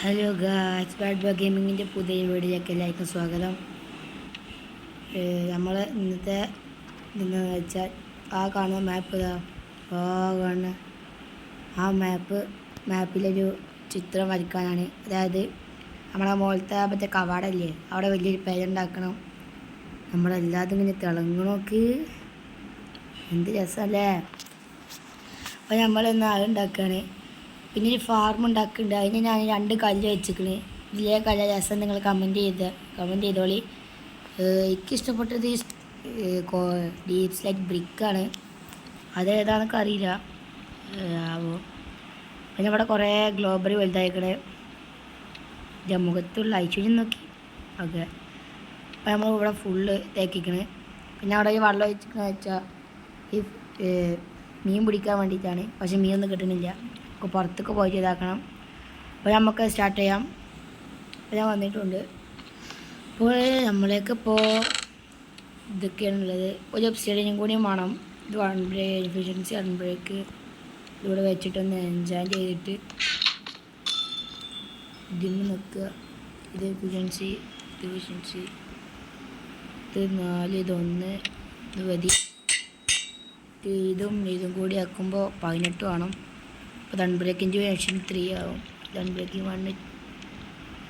Hello guys, bad boy ഗെയിമിങ്ങിൻ്റെ പുതിയ വീഡിയോയിലേക്ക് എല്ലാവർക്കും സ്വാഗതം. നമ്മൾ ഇന്നത്തെ ഇതെന്ന് വെച്ചാൽ കാണുന്ന മാപ്പ് കാണുന്ന മാപ്പിലൊരു ചിത്രം വരയ്ക്കാനാണ്. അതായത് നമ്മളെ മുകളിലത്തെ മറ്റേ കവാടല്ലേ, അവിടെ വലിയൊരു പേരുണ്ടാക്കണം. നമ്മളെല്ലാതും ഇങ്ങനെ തിളങ്ങണോക്ക്, എന്ത് രസമല്ലേ. അപ്പോൾ നമ്മളിന്ന് അതുണ്ടാക്കുകയാണ്. പിന്നെ ഒരു ഫാർം ഉണ്ടാക്കുന്നുണ്ട്. അതിന് ഞാൻ 2 കല്ല് വെച്ചിക്കണ്. ഇതിലെ കല്ല് രസം നിങ്ങൾ കമൻറ്റ് ചെയ്തോളി. എനിക്ക് ഇഷ്ടപ്പെട്ടത് ഡീപ് സ്ലൈറ്റ് ബ്രിക്കാണ്. അതേതാണെന്നൊക്കെ അറിയില്ല. പിന്നെ ഇവിടെ കുറേ ഗ്ലോബറി വലുതായിക്കണേ. മുഖത്തുള്ള ഐശ്വര്യം നോക്കി ഓക്കെ. അപ്പോൾ നമ്മൾ ഇവിടെ ഫുള്ള് തേക്കിക്കണ്. പിന്നെ അവിടെ ഈ വെള്ളം ഒഴിച്ചിക്കണെന്ന് വെച്ചാൽ ഈ മീൻ പിടിക്കാൻ വേണ്ടിയിട്ടാണ്. പക്ഷേ മീനൊന്നും കിട്ടുന്നില്ല. പുറത്തൊക്കെ പോയിട്ട് ഇതാക്കണം. അപ്പോൾ നമുക്ക് സ്റ്റാർട്ട് ചെയ്യാം. അപ്പോൾ ഞാൻ വന്നിട്ടുണ്ട്. അപ്പോൾ നമ്മളേക്കിപ്പോൾ ഇതൊക്കെയാണുള്ളത്. ഒരു ഒബ്സിഡിയനും കൂടിയും വേണം. ഇത് എഫിഷ്യൻസി ആകുമ്പോഴേക്ക് ഇവിടെ വെച്ചിട്ടൊന്ന് എൻജോയ് ചെയ്തിട്ട് ഇതിന് നിൽക്കുക. ഇത് എഫിഷ്യൻസി ഇത് 4, ഇത് 1, ഇത് മതി. ഇതും കൂടി ആക്കുമ്പോൾ 18 വേണം. അപ്പോൾ അൺബ്രേക്കിംഗ് 3 ആവും. അൺബ്രേക്കിംഗ് 1,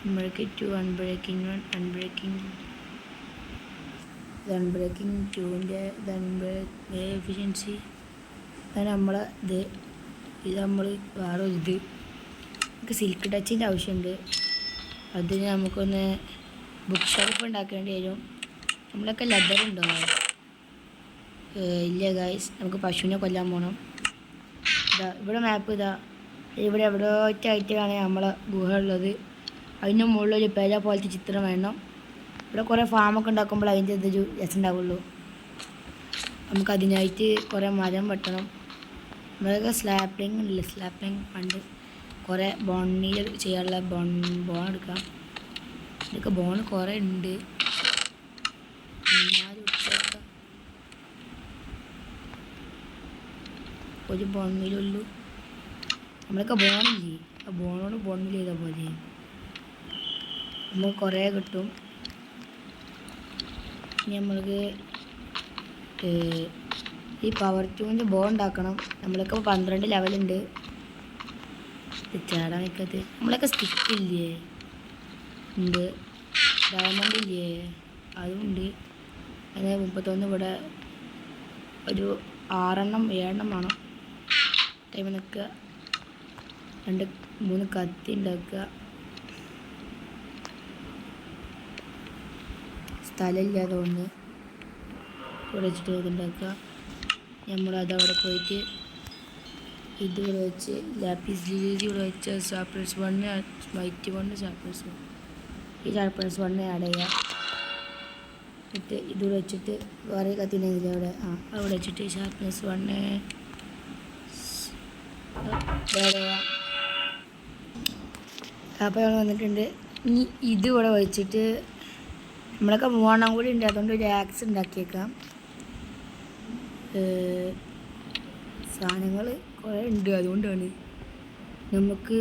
അൺബ്രേക്കിംഗ് 2, അൺബ്രേക്കിംഗ് 1, അൺബ്രേക്കിംഗ് 2ൻ്റെ എഫിഷ്യൻസി. അതാണ് നമ്മളെ ഇത് നമ്മൾ വേറെ നമുക്ക് സിൽക്ക് ടച്ചിൻ്റെ ആവശ്യമുണ്ട്. അതിന് നമുക്കൊന്ന് ബുക്ക് ഷെൽഫ് ഉണ്ടാക്കേണ്ടി വരും. നമ്മളൊക്കെ ലെതർ ഉണ്ടോ? ഇല്ല ഗൈസ്, നമുക്ക് പശുവിനെ കൊല്ലാൻ പോകണം. ഇവിടെ മാപ്പ് ഇവിടെ എവിടെയായിട്ടാണ് നമ്മളെ ഗുഹ ഉള്ളത്. അതിൻ്റെ മുകളിലൊരു പേര പോലത്തെ ചിത്രം വേണം. ഇവിടെ കുറേ ഫാമൊക്കെ ഉണ്ടാക്കുമ്പോൾ അതിൻ്റെ ഇതൊരു രസം ഉണ്ടാവുള്ളൂ. നമുക്കതിനായിട്ട് കുറേ മരം വെട്ടണം. നമ്മളൊക്കെ സ്ലാപ്പിംഗ് പണ്ട് കുറേ ബോണിൽ ചെയ്യാനുള്ള ബോൺ എടുക്കാം. ഇതൊക്കെ ബോൺ കുറേ ഉണ്ട്. ഒരു ബോൺമിലുള്ളൂ. നമ്മളൊക്കെ ബോണില്ലേ, ആ ബോൺമിൽ ചെയ്താൽ പോലെ നമുക്ക് കുറേ കിട്ടും. ഇനി നമ്മൾക്ക് ഈ പവർ ട്യൂണിൻ്റെ ബോൺ ഉണ്ടാക്കണം. നമ്മളൊക്കെ 12 ലെവലുണ്ട്. ചാടാൻ നിൽക്കത്ത്. നമ്മളൊക്കെ സ്റ്റിക്കില്ലേ ഉണ്ട്, ഡയമണ്ട് ഇല്ലേ അതും ഉണ്ട്. അങ്ങനെ 31 ഇവിടെ ഒരു 6-7 വേണം. ടൈം നിൽക്കുക. 2-3 കത്തി ഉണ്ടാക്കുക. സ്ഥലമില്ലാതെ ഒന്ന് ഇവിടെ വെച്ചിട്ട് ഇതുണ്ടാക്കുക. നമ്മളതവിടെ പോയിട്ട് ഇതിവിടെ വെച്ച് ലാപ്പിസ് ഇവിടെ വെച്ച് ഷാർപ്നസ് 1, സ്മൈറ്റ് 1, ഷാർപ്നസ് 1, ഈ ഷാർപ്നസ് 1 ആഡ് ചെയ്യുക. എന്നിട്ട് ഇതിവിടെ വെച്ചിട്ട് വേറെ കത്തിനെങ്കിൽ അവിടെ വെച്ചിട്ട് ഷാർപ്നസ് 1 അപ്പോൾ ഞങ്ങൾ വന്നിട്ടുണ്ട്. ഇനി ഇത് ഇവിടെ വെച്ചിട്ട് നമ്മളൊക്കെ 3 കൂടി ഉണ്ട്. അതുകൊണ്ട് ഒരു ആക്സ് ഉണ്ടാക്കിയേക്കാം. സാധനങ്ങൾ കുറേ ഉണ്ട്. അതുകൊണ്ടാണ് നമുക്ക്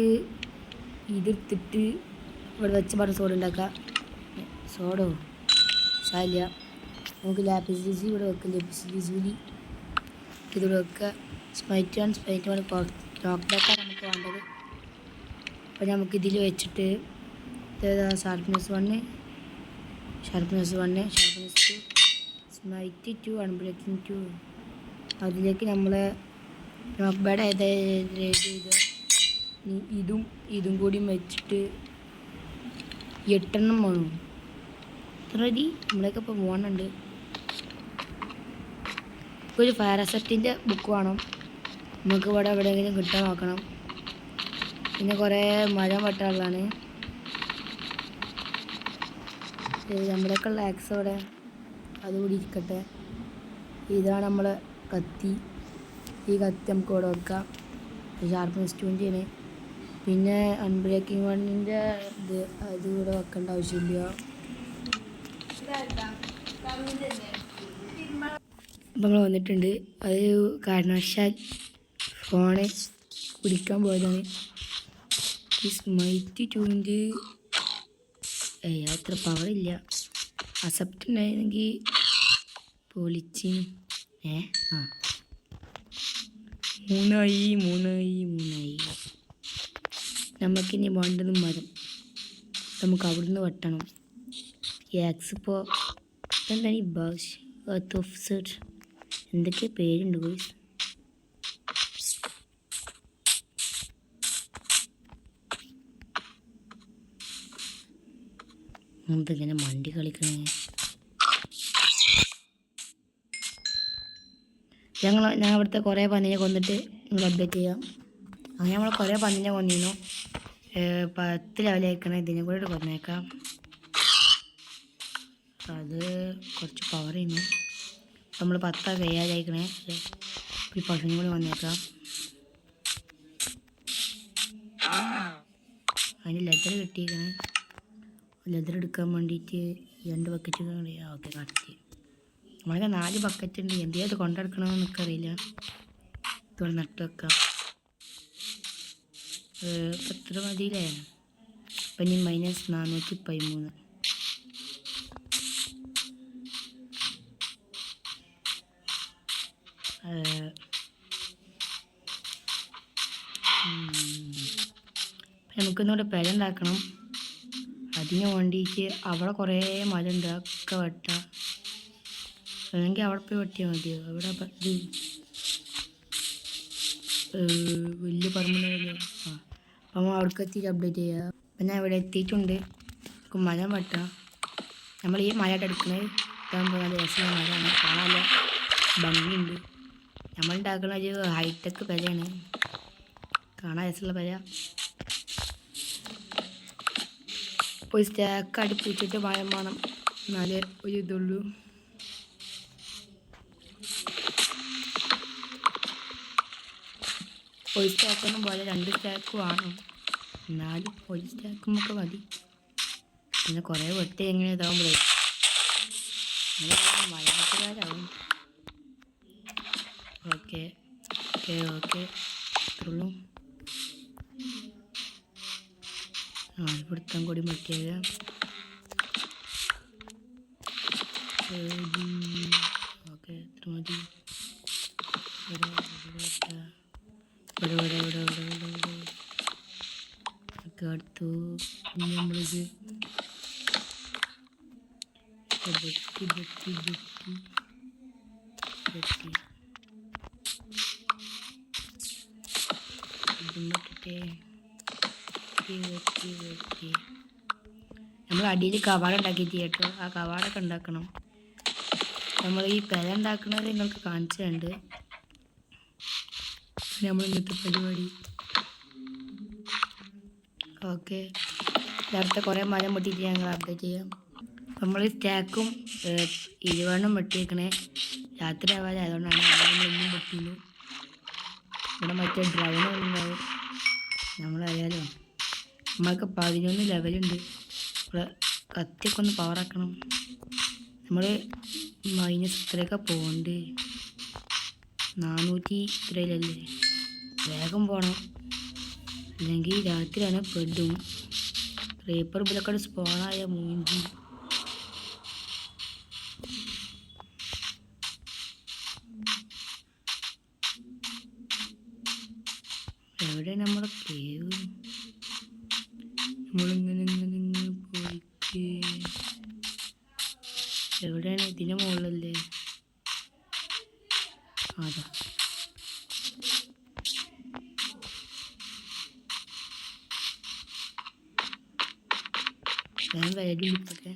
ഇതെടുത്തിട്ട് ഇവിടെ വെച്ച് പറഞ്ഞ സോഡ ഉണ്ടാക്കാം. സോഡോ സാരില്ല, നമുക്ക് ലാപ്പിസ് ഇവിടെ വെക്കാം. ലാപ്പിസ് ഇതിവിടെ വെക്കുക. സ്മൈറ്റ് 1 ലോക്ക്ബാക്കാണ് നമുക്ക് വേണ്ടത്. അപ്പോൾ നമുക്കിതിൽ വെച്ചിട്ട് ഷാർപ്നസ് 1, ഷാർപ്നസ് 2, സ്മൈറ്റ് 2, അൺബ്രേക്കിംഗ് 2. അതിലേക്ക് നമ്മൾ നോക്ക്ബാഡ് ചെയ്ത് ഇതും കൂടി വെച്ചിട്ട് 8 വേണം. എത്ര മതി? നമ്മളൊക്കെ ഇപ്പോൾ 3 ഉണ്ട്. ഒരു ഫയർ അസറ്റിൻ്റെ ബുക്ക് വേണം. നമുക്ക് ഇവിടെ എവിടെയെങ്കിലും കിട്ടാൻ നോക്കണം. പിന്നെ കുറേ മരം വെട്ടാനുള്ളതാണ്. നമ്മുടെയൊക്കെ ഉള്ള ആക്സ് അവിടെ അതുകൂടി ഇരിക്കട്ടെ. ഇതാണ് നമ്മളെ കത്തി. ഈ കത്തി നമുക്ക് ഇവിടെ വെക്കാം. ഷാർപ്നസ് 2ൻ്റെ. പിന്നെ അൺബ്രേക്കിംഗ് 1ൻ്റെ അത് ഇവിടെ വെക്കേണ്ട ആവശ്യമില്ല. അപ്പം നമ്മൾ വന്നിട്ടുണ്ട്. അത് കാരണവശാൽ ഫോണ് കുടിക്കാൻ പോയതാണ്. മൈറ്റി ടൂവിൻ്റെ അത്ര പവറില്ല. അസെപ്റ്റ് ഉണ്ടായിരുന്നെങ്കിൽ പൊളിച്ചിന്. ആ മൂന്നായി. നമുക്കിനി വേണ്ടത് മരം. നമുക്ക് അവിടുന്ന് വെട്ടണം. ഇപ്പോൾ എന്താണ് ഈ ബാഷ് എർത്ത് ഓഫ് സെർച്ച് എന്തൊക്കെ പേരുണ്ട് ഗോയ്സ്. ഇങ്ങനെ മണ്ടി കളിക്കണേ. ഞാൻ അവിടുത്തെ കുറേ പന്നിനെ കൊന്നിട്ട് നിങ്ങൾ അപ്ഡേറ്റ് ചെയ്യാം. അങ്ങനെ നമ്മൾ കുറേ പന്നിനെ കൊന്നിരുന്നു. 10 ലെവലയക്കണം. ഇതിനെ കൂടെ കൊന്നേക്കാം. അത് കുറച്ച് പവർ ചെയ്യുന്നു. നമ്മൾ 10 കയ്യാലയക്കണേ. ഈ പശുവിനും കൂടി വന്നേക്കാം. അതിന് ലെതർ കിട്ടിയേക്കണേ. ലെതർ എടുക്കാൻ വേണ്ടിയിട്ട് 2 ബക്കറ്റ്. ഓക്കെ കത്തി. നമ്മളൊക്കെ 4 ബക്കറ്റ് ഉണ്ട്. എന്തെങ്കിലും കൊണ്ടെടുക്കണമെന്ന് എനിക്കറിയില്ല. ഇതോടെ നട്ട് വെക്കാം. എത്ര മതിയില്ലേ? അപ്പം ഇനി -413. നമുക്കിന്നോടെ പെര ഉണ്ടാക്കണം. അതിന് വേണ്ടിയിട്ട് അവിടെ കുറേ മരം ഉണ്ട്. ഒക്കെ വെട്ടാം. അല്ലെങ്കിൽ അവിടെ പോയി വെട്ടിയാൽ മതിയോ? അവിടെ വലിയ പറമ്പിലോ. അപ്പം നമ്മൾ അവിടേക്ക് എത്തിയിട്ട് അപ്ഡേറ്റ് ചെയ്യുക. അപ്പം ഞാൻ ഇവിടെ എത്തിയിട്ടുണ്ട്. നമുക്ക് മരം വെട്ടാം. നമ്മൾ ഈ മരമായിട്ട് എടുക്കുന്നത് ഇതാകുമ്പോൾ നല്ല രസമുള്ള മരമാണ്. കാണാനുള്ള ഭംഗിയുണ്ട്. നമ്മൾ ഉണ്ടാക്കുന്ന ഒരു ഹൈടെക് പെരയാണ്. കാണാൻ രസമുള്ള പെര. ഒരു സ്റ്റാക്ക് അടുപ്പിച്ചിട്ട് മരം വേണം. എന്നാലേ ഒരു ഇതുള്ളൂ. ഒരു സ്റ്റാക്കൊന്നും പോലെ 2 സ്റ്റാക്ക് വേണം. എന്നാലും ഒരു സ്റ്റാക്കുമൊക്കെ മതി. പിന്നെ കുറേ വെട്ടി എങ്ങനെ ഇതാകുമ്പോഴേ മലയാളക്കാരാവും. ഓക്കെ ഇത്രയുള്ളൂ. പിടുത്തം കൂടി മറ്റിയത്. ഓക്കെ ഇത്ര മതി. ഒക്കെ അടുത്തു. നമ്മളിത് വെട്ടി നമ്മൾ അടിയിൽ കവാട ഉണ്ടാക്കിയിട്ട് കേട്ടോ. ആ കവാടൊക്കെ ഉണ്ടാക്കണം. നമ്മൾ ഈ പെര ഉണ്ടാക്കുന്നത് നിങ്ങൾക്ക് കാണിച്ചിട്ടുണ്ട്. നമ്മൾ ഇന്നത്തെ പരിപാടി. ഓക്കെ നേരത്തെ കുറേ മരം വെട്ടിയിട്ട് ഞങ്ങൾ അപ്ഡേറ്റ് ചെയ്യാം. നമ്മൾ സ്റ്റാക്കും 20 വെട്ടിയേക്കണേ. രാത്രി ആവാതെ അതുകൊണ്ടാണ്. നമ്മൾ ഇന്നും വെട്ടിയിരുന്നു. ഇവിടെ മറ്റേ ഡ്രൈവർ ഉണ്ടാവും. നമ്മളറിയാലോ നമ്മൾക്ക് 11 ലെവലുണ്ട്. ഇവിടെ കത്തിയൊക്കെ ഒന്ന് പവറാക്കണം. നമ്മൾ -3 പോകണ്ട്. 400 ഇത്രയിലല്ലേ. വേഗം പോകണം. അല്ലെങ്കിൽ രാത്രിയാണ് പെടും. റേപ്പർ ബിലൊക്കെ സ്പോണായ മൂഞ്ചി. എവിടെ നമ്മുടെ കേവ്? നമ്മളിങ്ങനെ പോയിട്ട് എവിടെയാണ്? ഇതിൻ്റെ മുകളിലല്ലേ? അതാ ഞാൻ വരടിപ്പൊക്കെ.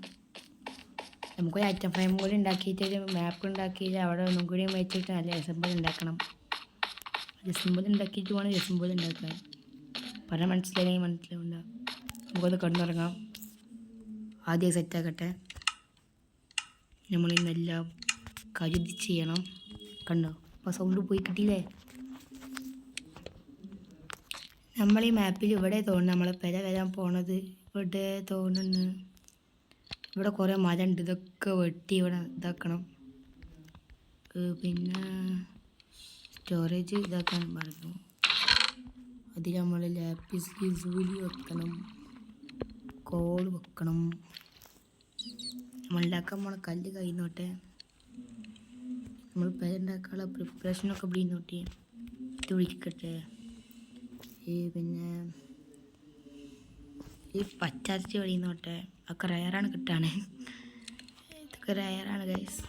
നമുക്കൊരു ഐറ്റം ഫ്രെയിം കൂടി ഉണ്ടാക്കിയിട്ട് ഒരു മാപ്പ് ഉണ്ടാക്കിയിട്ട് അവിടെ ഒന്നും കൂടി വെച്ചിട്ട് നല്ല എസംബിൾ ഉണ്ടാക്കണം. എസംബിൾ ഉണ്ടാക്കിയിട്ട് വേണം എസംബിൾ ഉണ്ടാക്കാൻ. പറഞ്ഞാൽ മനസ്സിലായെങ്കിൽ മനസ്സിലാവില്ല. നമുക്കത് കടന്നുറങ്ങാം. ആദ്യം സെറ്റാക്കട്ടെ. നമ്മളിന്നെല്ലാം കരുതി ചെയ്യണം. കണ്ടോ? അപ്പോൾ സൗണ്ട് പോയി കിട്ടിയില്ലേ? നമ്മൾ ഈ മാപ്പിൽ ഇവിടെ തോന്നുന്നു നമ്മളെ പെര വരാൻ പോണത്. ഇവിടെ തോന്നുന്നു. ഇവിടെ കുറേ മരം ഉണ്ട്. ഇതൊക്കെ വെട്ടി ഇവിടെ ഇതാക്കണം. പിന്നെ സ്റ്റോറേജ് ഇതാക്കാൻ പറഞ്ഞു. അതിൽ നമ്മൾ ലാപ്പിസ് ലിസൂലി വെക്കണം, കോൾ വെക്കണം. നമ്മൾ ഉണ്ടാക്കാൻ പോണ കല്ല് കഴിയുന്നോട്ടെ. നമ്മൾ പേരുണ്ടാക്കാനുള്ള പ്രിപ്പറേഷനൊക്കെ ഇവിടെ നോട്ടി ഇത് വിളിക്കട്ടെ. പിന്നെ ഈ പച്ചാച്ചി വഴിയുന്നോട്ടെ. ഒക്കെ റയറാണ് കിട്ടാണ്. ഇതൊക്കെ റയറാണ് ഗൈസ്.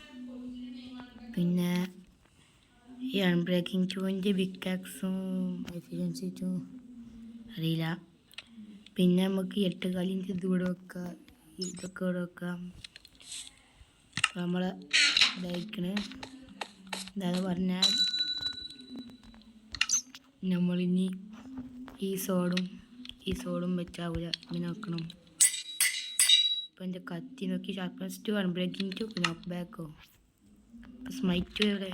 പിന്നെ ഈ അൺബ്രേക്കിംഗ് 2 ബിക്കാക്സും എഫിഷ്യൻസി 2 അറിയില്ല. പിന്നെ നമുക്ക് 8 കാലിൻ്റെ ഇത് ഇവിടെ വെക്കാം, ഇതൊക്കെ ഇവിടെ വെക്കാം. നമ്മൾ ഇതായിക്കണ്. എന്താന്ന് പറഞ്ഞാൽ നമ്മളിനി ഈ സോഡും വെച്ചാവില്ല, ഇങ്ങനെ വെക്കണം. ഇപ്പം എൻ്റെ കത്തി നോക്കി ഷാർപ്പ്നെസ് 2 അൺബ്രേക്കിംഗ് 2 നോക്ക് ബാക്കോ. ഇപ്പം സ്മൈറ്റ് എവിടെ?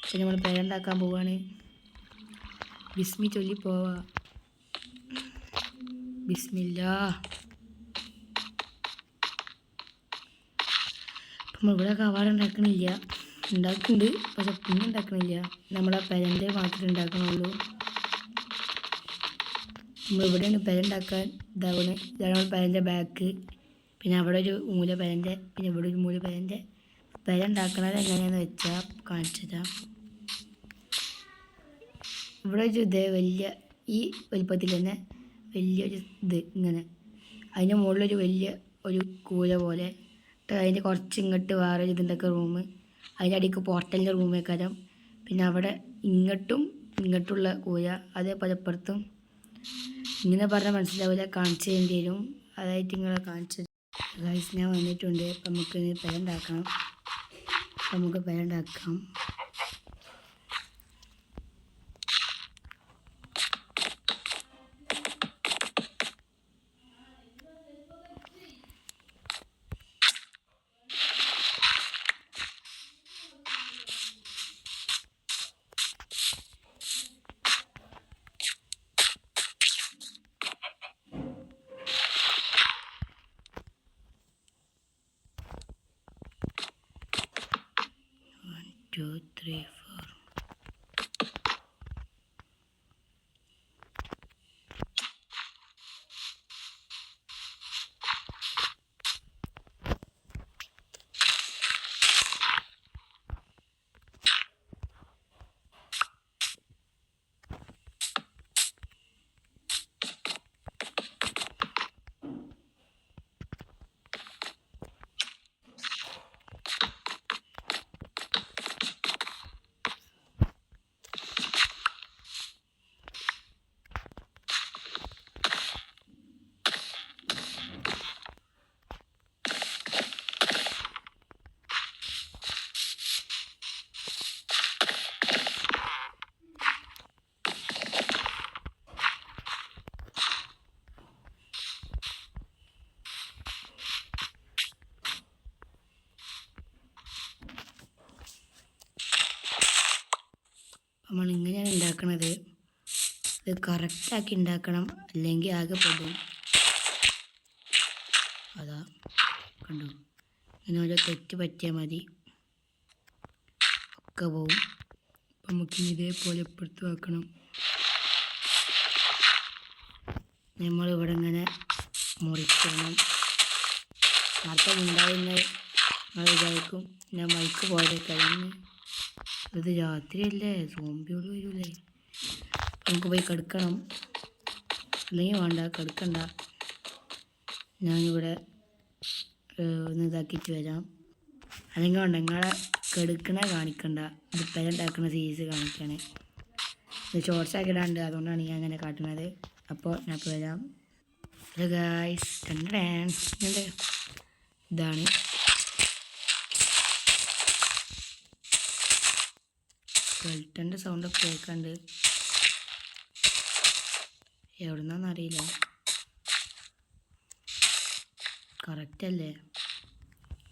ഇപ്പം നമ്മൾ പേരുണ്ടാക്കാൻ പോവാണ്. ബിസ്മി ചൊല്ലി പോവാ. ബിസ്മില്ലാ. നമ്മൾ ഇവിടെ കവാടം ഉണ്ടാക്കണില്ല, ഉണ്ടാക്കുന്നുണ്ട് പക്ഷെ പിന്നെ ഉണ്ടാക്കണില്ല. നമ്മളെ പെരൻ്റെ മാത്രമേ ഉണ്ടാക്കണുള്ളൂ. നമ്മളിവിടെയാണ് പെരണ്ടാക്കാൻ ഇതാവണേ. ഇതാണ് നമ്മൾ പെരൻ്റെ ബാക്ക്. പിന്നെ അവിടെ ഒരു മൂല പെരൻ്റെ, പിന്നെ ഇവിടെ ഒരു മൂല പെരൻ്റെ. പെരണ്ടാക്കണത് എങ്ങനെയാണെന്ന് വെച്ചാൽ കാണിച്ചതാ. ഇവിടെ ഒരു ഇത് വലിയ ഈ വലിപ്പത്തിൽ തന്നെ വലിയൊരു ഇത് ഇങ്ങനെ, അതിൻ്റെ മുകളിലൊരു വലിയ ഒരു കൂര പോലെ. അതിൻ്റെ കുറച്ച് ഇങ്ങോട്ട് വേറെ ഇതുണ്ടൊക്കെ റൂം, അതിൻ്റെ അടിക്ക് പോർട്ടലിൻ്റെ റൂമേക്കാരം. പിന്നെ അവിടെ ഇങ്ങോട്ടുള്ള കൂര, അതേപോലെ അപ്പുറത്തും. ഇങ്ങനെ പറഞ്ഞാൽ മനസ്സിലാവില്ല, കാണിച്ചു തരേണ്ടി വരും. അതായിട്ട് നിങ്ങളെ കാണിച്ചത് ഗൈസ്. ഞാൻ വന്നിട്ടുണ്ട്. അപ്പം നമുക്ക് പേരുണ്ടാക്കണം. നമുക്ക് പേരുണ്ടാക്കാം. Two, three, four. നമ്മളിങ്ങനെയാണ് ഉണ്ടാക്കണത്. ഇത് കറക്റ്റാക്കി ഉണ്ടാക്കണം, അല്ലെങ്കിൽ ആകെ പെടും. അതാ കണ്ടു, ഇങ്ങനെ ഓരോ തെറ്റ് പറ്റിയാൽ മതി, ഒക്കെ പോവും. അപ്പം നമുക്ക് ഇതേപോലെ ഇപ്പുറത്ത് വെക്കണം. നമ്മളിവിടെ ഇങ്ങനെ മുറിക്കണം. നേരത്തെ ഉണ്ടായിരുന്ന നമ്മൾ വിചാരിക്കും ഞാൻ മൈക്ക് പോയതേക്കാന്ന്. ഇത് രാത്രിയല്ലേ, സോംബിയോട് വരൂലേ. നമുക്ക് പോയി കിടക്കണം, അല്ലെങ്കിൽ വേണ്ട കിടക്കണ്ട. ഞാനിവിടെ ഒന്ന് ഇതാക്കിയിട്ട് വരാം. അല്ലെങ്കിൽ വേണ്ട, നിങ്ങളെ കിടക്കണ കാണിക്കണ്ട, ഇത് പേരുണ്ടാക്കുന്ന സീരീസ് കാണിക്കണേ. ഇത് ഷോർട്സ് ആക്കി ഇടാണ്ട്, അതുകൊണ്ടാണ് ഞാൻ അങ്ങനെ കാട്ടുന്നത്. അപ്പോൾ ഞാൻ ഇപ്പോൾ വരാം. ഗായ്സ് ഇതാണ് സ്കെൽട്ടൻ്റെ സൗണ്ടൊക്കെ കേൾക്കാണ്ട്. എവിടുന്നാന്നറിയില്ല. കറക്റ്റല്ലേ?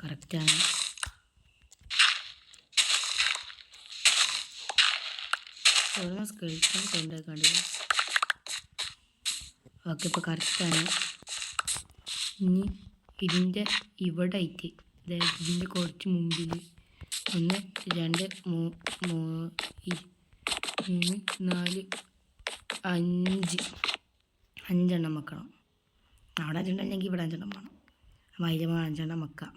കറക്റ്റാണ്. എവിടുന്ന സ്കെൽട്ടൻ്റെ സൗണ്ട് കേൾക്കാണ്ട്. ഓക്കെ, ഇപ്പോൾ കറക്റ്റാണ്. ഇനി ഇതിൻ്റെ ഇവിടെ ആയിട്ട്, അതായത് ഇതിൻ്റെ കുറച്ച് മുമ്പിൽ 1 2 3 4 5 5 വെക്കണം. അവിടെ 5 ഉണ്ടെങ്കിൽ ഇവിടെ 5 വേണം. അപ്പോൾ അതിൽ 5 വെക്കാം.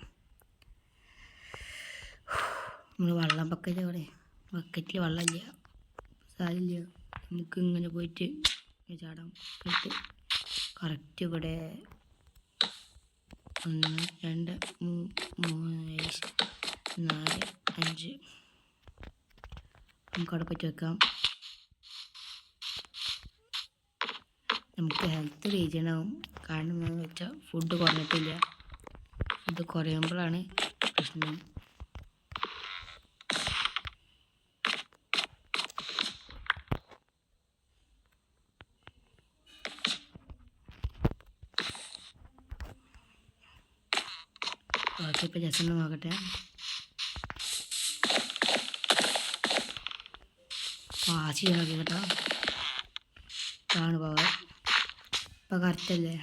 നമ്മൾ വെള്ളം ബക്കറ്റിൽ വെള്ളമില്ല, സാരില്ല, നമുക്ക് ഇങ്ങനെ പോയിട്ട് ചാടാം. എന്നിട്ട് കറക്റ്റ് ഇവിടെ 1 2 3 4 5 നമുക്ക് അവിടെ പറ്റി വെക്കാം. നമുക്ക് ഹെൽത്ത് റീജിയനാവും. കാരണം എന്താണെന്ന് വെച്ചാൽ ഫുഡ് കുറഞ്ഞിട്ടില്ല. ഫുഡ് കുറയുമ്പോഴാണ് പ്രശ്നം. ഓക്കെ, ഇപ്പോൾ ജസ്റ്റ് ഒന്ന് നോക്കട്ടെ. വാശി നോക്കി കേട്ടോ. ആണ് പവർ. ഇപ്പോൾ കറക്റ്റല്ലേ?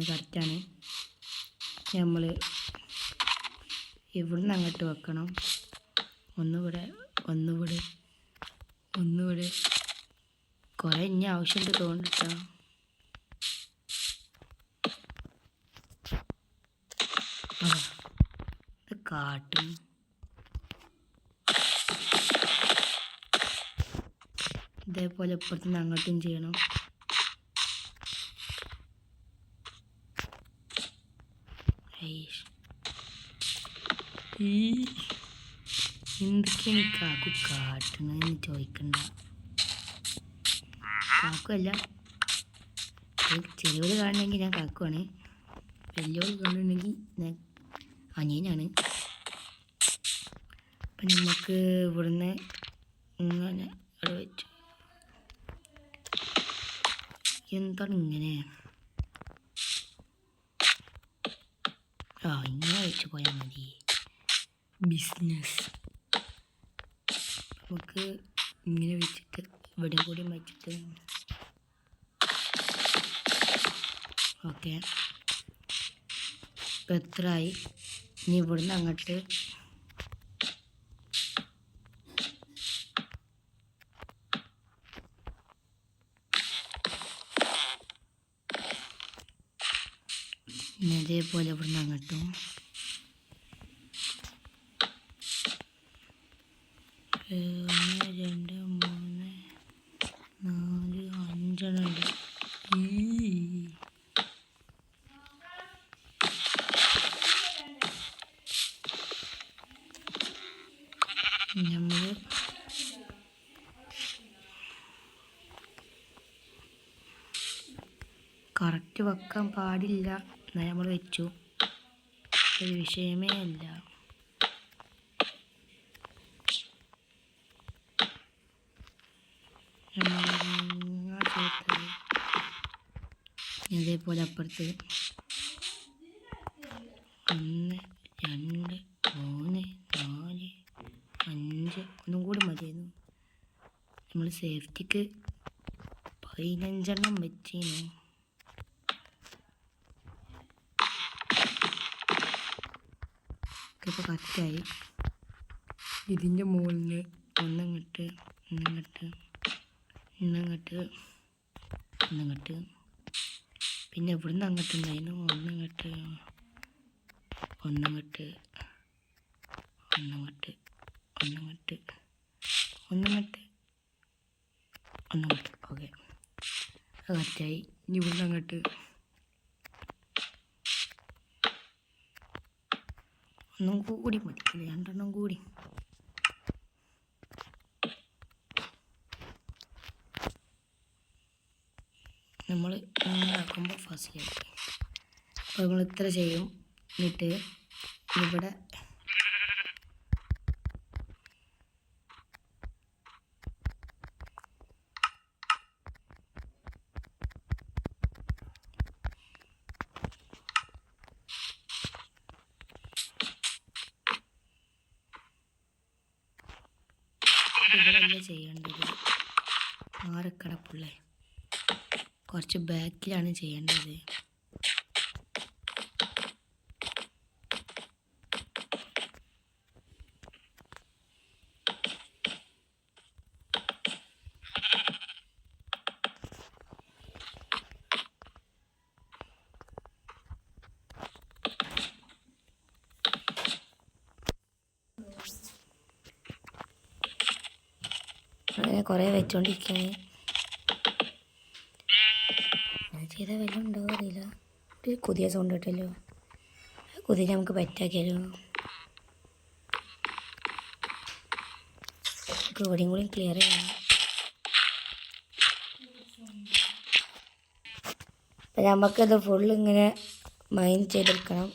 കറക്റ്റാണ്. നമ്മൾ ഇവിടുന്ന് അങ്ങോട്ട് വെക്കണം. ഒന്നുകൂടെ കുറേ ഇനി ആവശ്യമുണ്ട് തോന്നിട്ടോ. ഇത് കാട്ടും. ഇതേപോലെ ഇപ്പുറത്തുനിന്ന് അങ്ങോട്ടും ചെയ്യണം. എന്തൊക്കെയാണ് കാക്കു കാട്ടണെന്ന് ചോദിക്കണ്ട. കാക്കുമല്ല, ചെറിയോട് കാണണമെങ്കിൽ ഞാൻ കാക്കുവാണ്, വലിയോട് കാണുന്നുണ്ടെങ്കിൽ ഞാൻ അനിയനാണ്. അപ്പം നമുക്ക് ഇവിടുന്ന് ഇങ്ങനെ അവിടെ വെച്ചു. എന്താണ് ഇങ്ങനെ? ഇങ്ങനെ വെച്ച് പോയാൽ മതി. ബിസിനസ് നമുക്ക് ഇങ്ങനെ വെച്ചിട്ട് ഇവിടെ കൂടി വെച്ചിട്ട് ഓക്കെ. ഇപ്പം എത്രയായി? ഇനി ഇവിടുന്ന് അങ്ങോട്ട് ഇതേപോലെ ഇവിടുന്ന് അങ്ങോട്ടും 1 2 3 4 5 ഉണ്ട്. നമ്മൾ കറക്റ്റ് വെക്കാൻ പാടില്ല, എന്നാൽ നമ്മൾ വെച്ചു. ഒരു വിഷയമേ അല്ല. ഇതേപോലെ അപ്പുറത്ത് 1 2 3 4 5 ഒന്നും കൂടി മതിയായിരുന്നു. നമ്മൾ സേഫ്റ്റിക്ക് 15 വെച്ചിരുന്നു. ഇപ്പോൾ കറക്റ്റായി. ഇതിൻ്റെ മുകളിൽ ഒന്നങ്ങട്ട് പിന്നെ ഇവിടുന്ന് അങ്ങോട്ടുണ്ടായിരുന്നു. ഒന്നങ്ങട്ട് ഓക്കെ, അത് കറക്റ്റായി. ഇനി ഇവിടുന്ന് അങ്ങോട്ട് ഒന്നും കൂടി മതി, 2 കൂടി. നമ്മൾ ഉണ്ടാക്കുമ്പോൾ ഫസ്റ്റിലായി. അപ്പോൾ നമ്മൾ ഇത്ര ചെയ്യും. എന്നിട്ട് ഇവിടെ ഇവിടെയല്ല ചെയ്യേണ്ടത്, മാറിക്കിടപ്പുള്ളേ, കുറച്ച് ബാക്കിലാണ് ചെയ്യേണ്ടത്. അങ്ങനെ കുറേ വെച്ചോണ്ടിരിക്കുകയാണ്. അങ്ങനെ ചെയ്താൽ വല്ലതും ഉണ്ടാവുക അറിയില്ല. ഒരു പുതിയ സൗണ്ട് കിട്ടല്ലോ. കുതിര നമുക്ക് പറ്റാക്കിയാലോ. നമുക്ക് ഇവിടെയും കൂടി ക്ലിയർ ചെയ്യണം. അപ്പം നമുക്കത് ഫുള്ളിങ്ങനെ മൈൻഡ് ചെയ്തെടുക്കണം.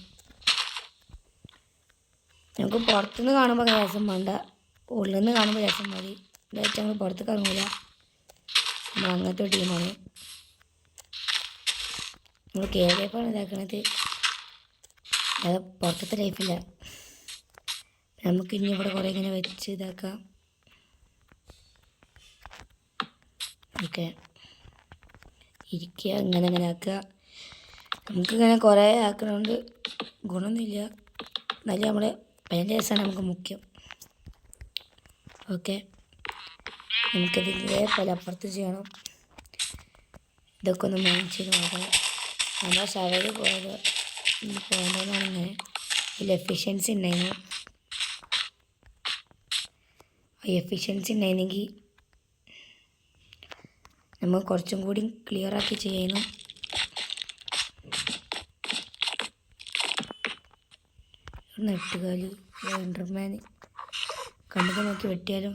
നമുക്ക് പുറത്തുനിന്ന് കാണുമ്പോൾ രസം വേണ്ട, ഉള്ളിൽ നിന്ന് കാണുമ്പോൾ രസം മതി. എന്താ വെച്ചാൽ ഞങ്ങൾ പുറത്തേക്ക് ഇറങ്ങില്ല, നമ്മൾ അങ്ങനത്തെ ഒരു ടീമാണ്. നമ്മൾ കേരളപ്പാണ് ഇതാക്കണത്, അത് പുറത്തത്തെ ലൈഫില്ല. നമുക്ക് ഇനി ഇവിടെ കുറേ ഇങ്ങനെ വെച്ച് ഇതാക്കാം. ഓക്കെ, ഇരിക്കുക, ഇങ്ങനെ ആക്കുക. നമുക്കിങ്ങനെ കുറേ ആക്കണോണ്ട് ഗുണമൊന്നുമില്ല, എന്നാലും നമ്മുടെ അതിൻ്റെ രസമാണ് നമുക്ക് മുഖ്യം. ഓക്കെ, നമുക്കിതിൻ്റെ പല അപ്പുറത്ത് ചെയ്യണം. ഇതൊക്കെ ഒന്ന് മൈൻഡ് ചെയ്ത് നോക്കാം. നമ്മൾ ഷവര് പോയതാണ് ഇങ്ങനെ. ഇതിൽ എഫിഷ്യൻസി ഉണ്ടായിരുന്നു. എഫിഷ്യൻസി ഉണ്ടായിരുന്നെങ്കിൽ നമ്മൾ കുറച്ചും കൂടി ക്ലിയറാക്കി ചെയ്യുന്നു. നെട്ടുകാലി എൻഡർമാൻ കണ്ടത് നോക്കി വെട്ടിയാലോ.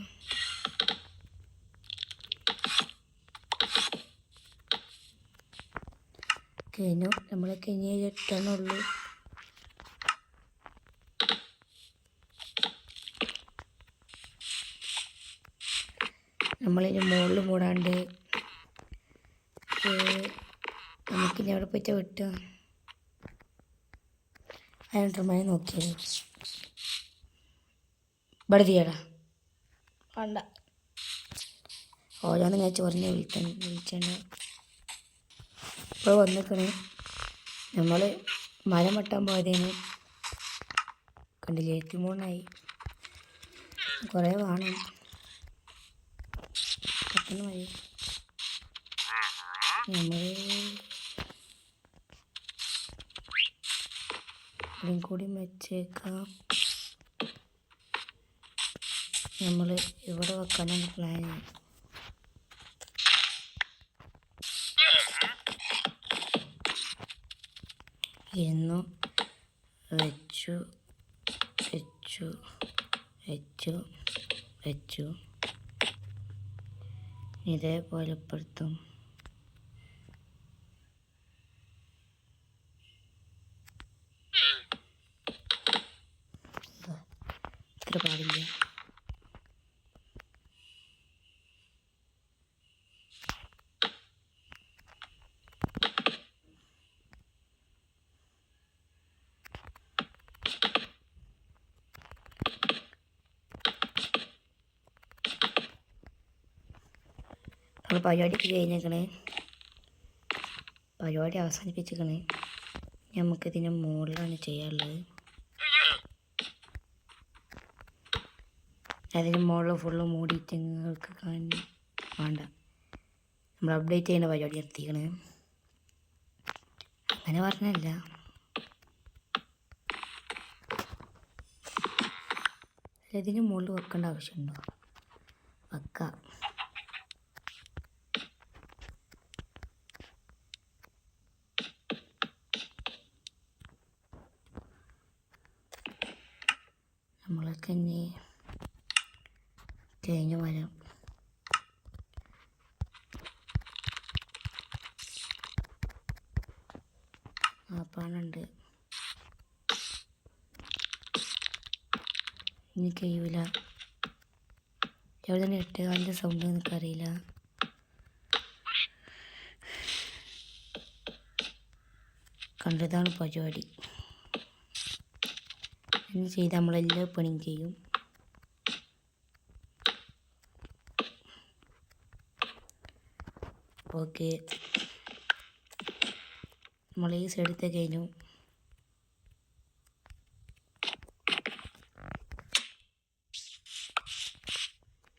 കഴിഞ്ഞു, നമ്മളൊക്കെ ഇനി 8 ഉള്ളൂ. നമ്മളിനി മുകളിൽ മൂടാണ്ട് നമുക്കിനി അവിടെ പോയിട്ട് വെട്ടുക. അതിനെ നോക്കിയത് ഇവിടെ ചെയ്യടാ വേണ്ട, ഓരോന്ന് ഞാൻ ചോറിനെ വിളിച്ചണ്ട. ഇപ്പോൾ വന്നിക്കണേ, നമ്മൾ മരം വെട്ടാൻ പോയതേന് കണ്ടില്ലേ, 13 കുറേ വേണം, പെട്ടെന്ന് മതി. നമ്മൾ ഇവിടെയും കൂടി വെച്ചേക്കാം. നമ്മൾ ഇവിടെ വെക്കാനാണ് പ്ലാൻ. ഇരുന്നു വെച്ചു വെച്ചു വെച്ചു വെച്ചു ഇതേപോലെ ഇപ്പുറത്തും. ഇത്ര പാടില്ല. നമ്മൾ പരിപാടിക്ക് കഴിഞ്ഞേക്കണേ, പരിപാടി അവസാനിപ്പിച്ചേക്കണേ. നമുക്കിതിന് മുകളിലാണ് ചെയ്യാനുള്ളത്. അതിന് മുകളിൽ ഫുള്ള് മൂടിയിട്ട് നിങ്ങൾക്ക് വേണ്ട, നമ്മൾ അപ്ഡേറ്റ് ചെയ്യുന്ന പരിപാടി നിർത്തിക്കണേ. അങ്ങനെ പറഞ്ഞല്ല, ഇതിന് മുകളിൽ വെക്കേണ്ട ആവശ്യമുണ്ടോ? വെക്കാം. നമ്മളൊക്കെ ഇനി കഴിഞ്ഞ മരം ആപ്പാണുണ്ട്, ഇനി കഴിയൂല. എവിടെ 8 സൗണ്ട് എനിക്കറിയില്ല. കണ്ടതാണ് പരിപാടി. ഇനി ചെയ്ത് നമ്മളെല്ലാ പണിയും ചെയ്യും. ഓക്കെ, നമ്മൾ ഈ സൈഡത്തെ കഴിഞ്ഞു.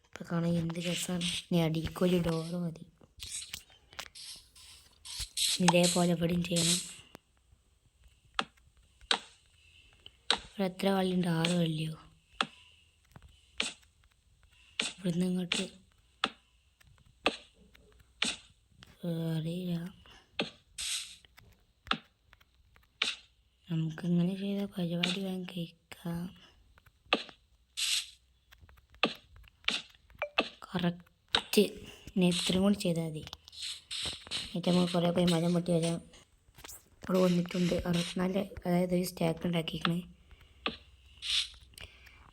ഇപ്പം കാണാൻ എന്ത് രസമാണ്. ഇനി അടിക്കൊരു ഡോറ് മതി. ഇതേപോലെ ഇവിടെയും ചെയ്യണം. ഇവിടെ എത്ര വള്ളിയുണ്ട്? 6 വള്ളിയോ? ഇവിടുന്ന് ഇങ്ങോട്ട് അറിയില്ല. നമുക്കിങ്ങനെ ചെയ്ത പരിപാടി വേഗം കഴിക്കാം. കറക്റ്റ് ഇനി ഇത്രയും കൂടി ചെയ്താൽ മതി. എന്നിട്ട് നമുക്ക് കുറേ പോയി മരം പൊട്ടി വരാം. അവിടെ വന്നിട്ടുണ്ട് 64, അതായത് ഒരു സ്റ്റാക്ക് ഉണ്ടാക്കിയിരിക്കണേ.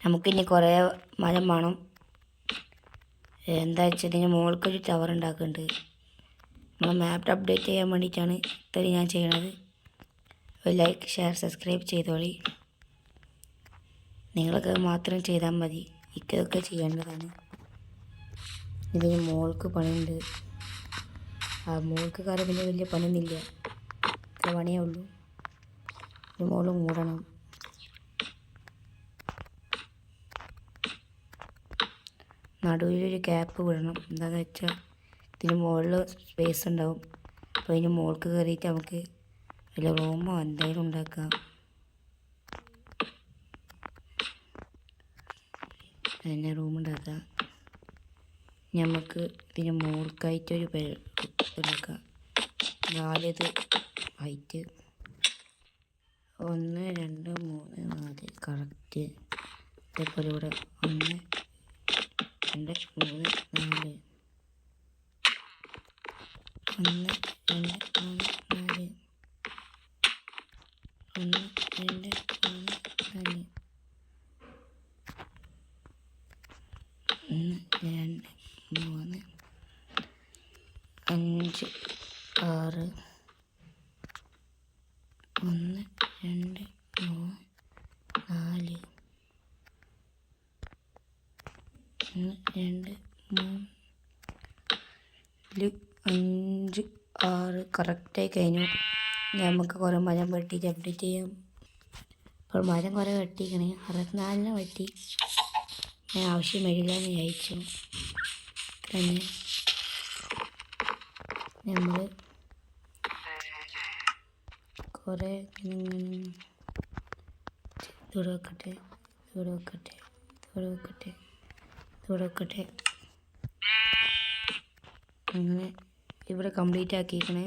നമുക്കിനി കുറേ മരം വേണം. എന്താ വെച്ചാൽ ഇതിന് മുകൾക്കൊരു ടവർ ഉണ്ടാക്കുന്നുണ്ട്. നമ്മൾ മാപ്പ് അപ്ഡേറ്റ് ചെയ്യാൻ വേണ്ടിയിട്ടാണ് ഇത്രയും ഞാൻ ചെയ്യണത്. ഒരു ലൈക്ക്, ഷെയർ, സബ്സ്ക്രൈബ് ചെയ്തോളി. നിങ്ങളൊക്കെ മാത്രം ചെയ്താൽ മതി. ഇതൊക്കെ ചെയ്യേണ്ടതാണ്. ഇതിന് മുകൾക്ക് പണിയുണ്ട്. ആ മുകൾക്ക് കാര്യം പിന്നെ വലിയ പണിയൊന്നുമില്ല. ഇത്ര പണിയേ ഉള്ളൂ. ഇത് മുകളിൽ മൂടണം. നടുവിലൊരു ക്യാപ്പ് വിടണം. എന്താണെന്ന് വെച്ചാൽ ഇതിന് മുകളിൽ സ്പേസ് ഉണ്ടാവും. അപ്പോൾ ഇതിന് മുകൾക്ക് കയറിയിട്ട് നമുക്ക് വല്ല റൂമോ എന്തെങ്കിലും ഉണ്ടാക്കാം. അതിനെ റൂം ഉണ്ടാക്കാം. നമുക്ക് ഇതിന് മുകൾക്കായിട്ടൊരു ഉണ്ടാക്കാം. 4 ഹൈറ്റ് 1 2 3 4 കറക്റ്റ്. അതേപോലെ ഇവിടെ 1 2 3 4 1 2 3 4 1 2 3 4 1 2 3 5 6 1 2 3 4 1 2 3 5 6 കറക്റ്റായി കഴിഞ്ഞു. നമുക്ക് കുറേ മരം വെട്ടിയിട്ട് അപ്ഡേറ്റ് ചെയ്യാം. അപ്പോൾ മരം കുറേ വെട്ടിക്കണേ. 64 വെട്ടി. ഞാൻ ആവശ്യം വരില്ല എന്ന് വിചാരിച്ചു. തന്നെ നമ്മൾ കുറേ ഇവിടെ വെക്കട്ടെ, ഇവിടെ വെക്കട്ടെ, ഇവിടെ വെക്കട്ടെ, ഇവിടെ വെക്കട്ടെ. അങ്ങനെ ഇവിടെ കംപ്ലീറ്റ് ആക്കിയിരിക്കണേ.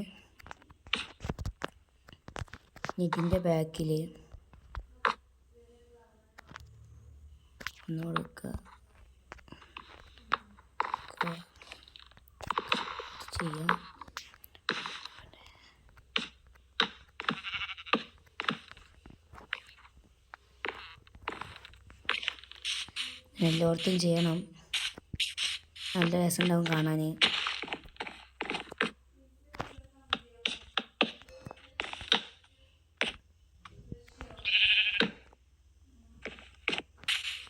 ഇതിൻ്റെ ബാക്കിൽ ഒന്ന് കൊടുക്കുക ചെയ്യാം. എല്ലായിടത്തും ചെയ്യണം. നല്ല രസമുണ്ടാവും കാണാൻ.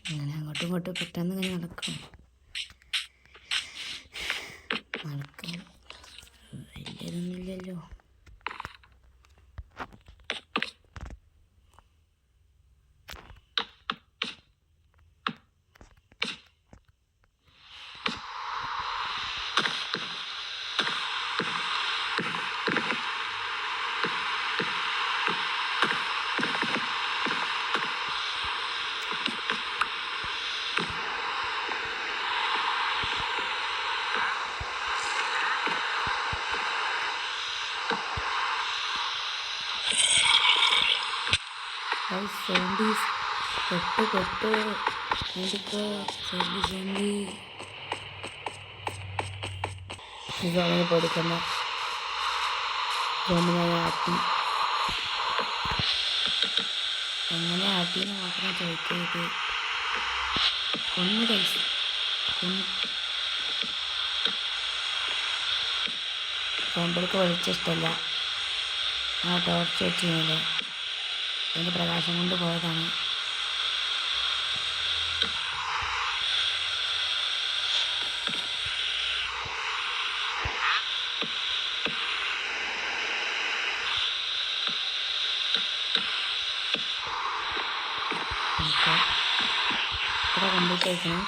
അങ്ങനെ അങ്ങോട്ടും ഇങ്ങോട്ടും പെട്ടെന്ന് ഇങ്ങനെ നടക്കണം. വലിയതൊന്നുമില്ലല്ലോ. zombies കൊട്ട് വേണ്ടിക്കോ സോംബി ഇതാണ് പഠിക്കുന്ന സോമിനെ ആട്ടി. എങ്ങനെ ആട്ടിന്ന് മാത്രം ചോദിക്കരുത്. ഒന്ന് കഴിച്ചു സോമ്പിൾക്ക് വലിച്ച ഇഷ്ടമല്ല. ആ ടോർച്ച് വെച്ചില്ലേ, അതിൻ്റെ പ്രകാശം കൊണ്ട് പോയതാണ്. ഇവിടെ കംപ്ലീറ്റ് ആയിക്കണം.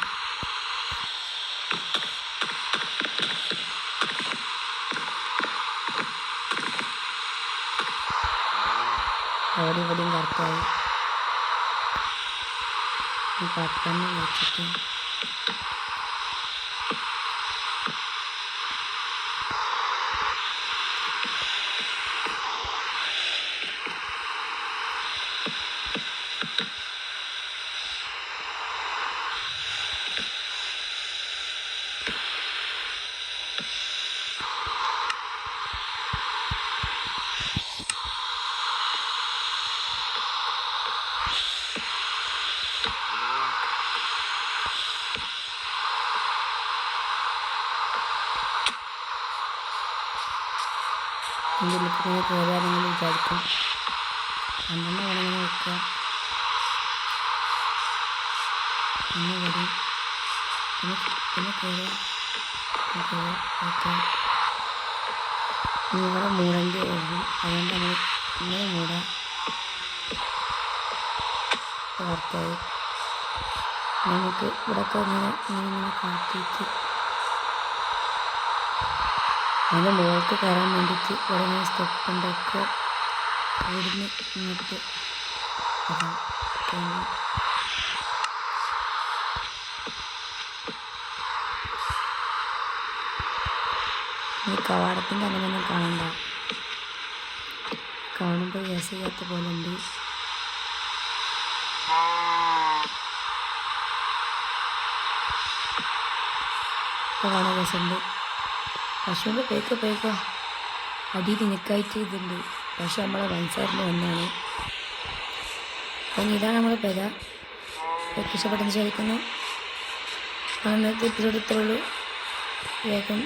അവിടെ ഇവിടെയും കറക്റ്റായി. പെട്ടെന്ന് വെച്ചിട്ട് എൻ്റെ ഉള്ളിൽ ഇങ്ങനെ കയറിയാൽ നിങ്ങൾ വിചാരിക്കും അന്നമ്മ വേണമെങ്കിൽ വെക്കുക. പിന്നെ വരും പിന്നെ കയറുക ഓക്കെ. ഇവിടെ മൂടേണ്ടി വരും, അതുകൊണ്ട് നമ്മൾ ഇങ്ങനെ മൂടാം. വാർത്തയായി നമുക്ക് ഇവിടെയൊക്കെ ഇങ്ങനെ കാട്ടിയിട്ട് അതിൻ്റെ മുകൾക്ക് കയറാൻ വേണ്ടിയിട്ട് ഇവിടെ ഇങ്ങനെ സ്റ്റെപ്പ് ഉണ്ടാക്കുക. ഇവിടുന്ന് ഇങ്ങോട്ട് അതാ ഈ കവാടത്തിൻ്റെ അങ്ങനെയൊന്നും കാണണ്ട, കാണുമ്പോൾ ഗ്യാസ് ചെയ്യാത്ത പോലെ ഉണ്ട്. ഇപ്പോൾ കാണാൻ രസമുണ്ട്. പശുവിൻ്റെ പേക്കോ അടിയിൽ നിൽക്കായിട്ട് ഇതുണ്ട്. പശു നമ്മളെ വൻസാറിന് വന്നാണ്. അപ്പം ഇതാണ് നമ്മുടെ പെര. ഇഷ്ടപ്പെട്ടെന്ന് ചോദിക്കുന്നു. അന്നത്തെ എപ്പിസോഡ് ഇത്രയുള്ളൂ. വേഗം